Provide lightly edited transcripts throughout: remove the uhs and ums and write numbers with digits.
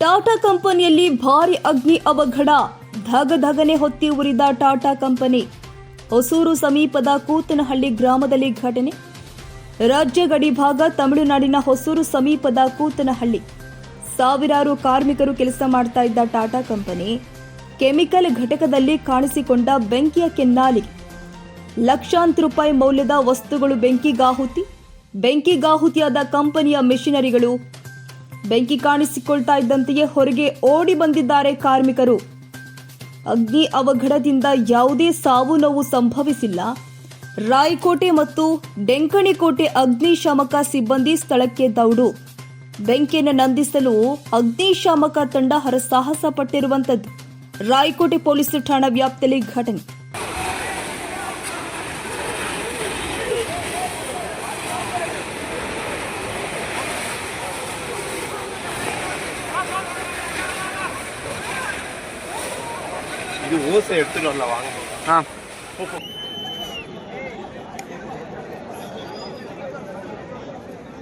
ಟಾಟಾ ಕಂಪನಿಯಲ್ಲಿ ಭಾರಿ ಅಗ್ನಿ ಅವಘಡ, ಧಗಧಗನೆ ಹೊತ್ತಿ ಉರಿದ ಟಾಟಾ ಕಂಪನಿ. ಹೊಸೂರು ಸಮೀಪದ ಕೂತನಹಳ್ಳಿ ಗ್ರಾಮದಲ್ಲಿ ಘಟನೆ. ರಾಜ್ಯ ಗಡಿ ಭಾಗ ತಮಿಳುನಾಡಿನ ಹೊಸೂರು ಸಮೀಪದ ಕೂತನಹಳ್ಳಿ. ಸಾವಿರಾರು ಕಾರ್ಮಿಕರು ಕೆಲಸ ಮಾಡ್ತಾ ಇದ್ದ ಟಾಟಾ ಕಂಪನಿ ಕೆಮಿಕಲ್ ಘಟಕದಲ್ಲಿ ಕಾಣಿಸಿಕೊಂಡ ಬೆಂಕಿಯ ಕೆನ್ನಾಲಿಗೆ. ಲಕ್ಷಾಂತರ ರೂಪಾಯಿ ಮೌಲ್ಯದ ವಸ್ತುಗಳು ಬೆಂಕಿಗಾಹುತಿಯಾದ ಕಂಪನಿಯ ಮೆಷಿನರಿಗಳು. ಬೆಂಕಿ ಕಾಣಿಸಿಕೊಳ್ತಾ ಇದ್ದಂತೆಯೇ ಹೊರಗೆ ಓಡಿ ಬಂದಿದ್ದಾರೆ ಕಾರ್ಮಿಕರು. ಅಗ್ನಿ ಅವಘಡದಿಂದ ಯಾವುದೇ ಸಾವು ನೋವು ಸಂಭವಿಸಿಲ್ಲ. ರಾಯಕೋಟೆ ಮತ್ತು ಡೆಂಕಣಿಕೋಟೆ ಅಗ್ನಿಶಾಮಕ ಸಿಬ್ಬಂದಿ ಸ್ಥಳಕ್ಕೆ ದೌಡು. ಬೆಂಕಿಯನ್ನು ನಂದಿಸಲು ಅಗ್ನಿಶಾಮಕ ತಂಡ ಹರಸಾಹಸ ಪಟ್ಟಿರುವಂತದ್ದು. ರಾಯಕೋಟೆ ಪೊಲೀಸ್ ಠಾಣಾ ವ್ಯಾಪ್ತಿಯಲ್ಲಿ ಘಟನೆ. இது ஓசை எடுத்துட்டு வரல வாங்க.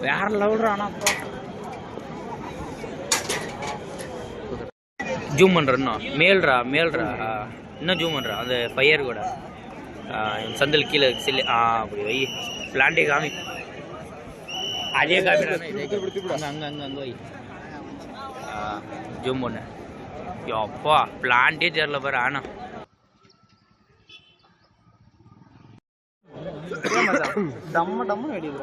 வேற லெவல்ரா. ஆனா ஜூம் பண்றேன்னா மேல்ரா இன்னும் ஜூம் பண்றா. அந்த ஃபயர் கூட சந்தல் கீழே சில்லு அப்படி வை. பிளான்டே காமி, அதே காமி. அங்க வை. ஜூம் பண்ண. அப்பா பிளான்டே தெரியல பாரு. ஆனா டம்ம அடிக்குது.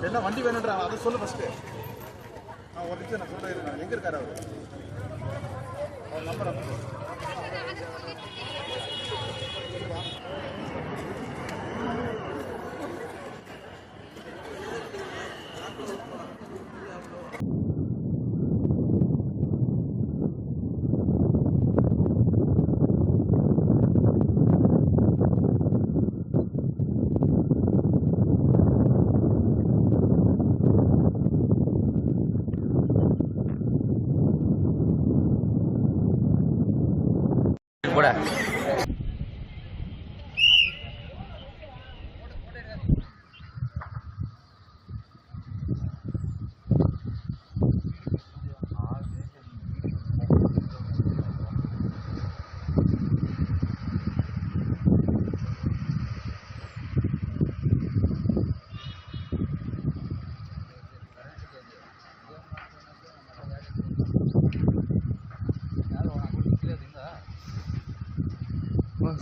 என்ன வண்டி வேணும்ன்றா அதை சொல்லு ஃபர்ஸ்ட். நான் ஒரு நிமிஷம் நான் சொல்றேன். எங்க இருக்காரு அவர் நம்பர் கூட.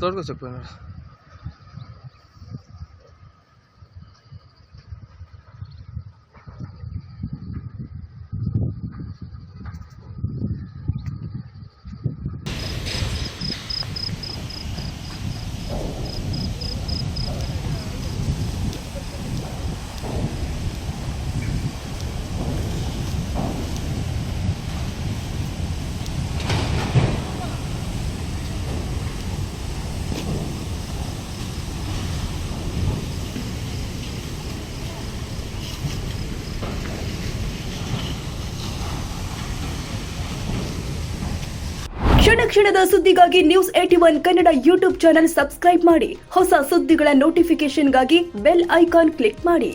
तोड़ सकते हैं. ಕ್ಷಣದ ಸುದ್ದಿಗಾಗಿ News81 Kannada YouTube channel subscribe ಮಾಡಿ. ಹೊಸ ಸುದ್ದಿಗಳ ನೋಟಿಫಿಕೇಶನ್ಗಾಗಿ ಬೆಲ್ ಐಕಾನ್ ಕ್ಲಿಕ್ ಮಾಡಿ.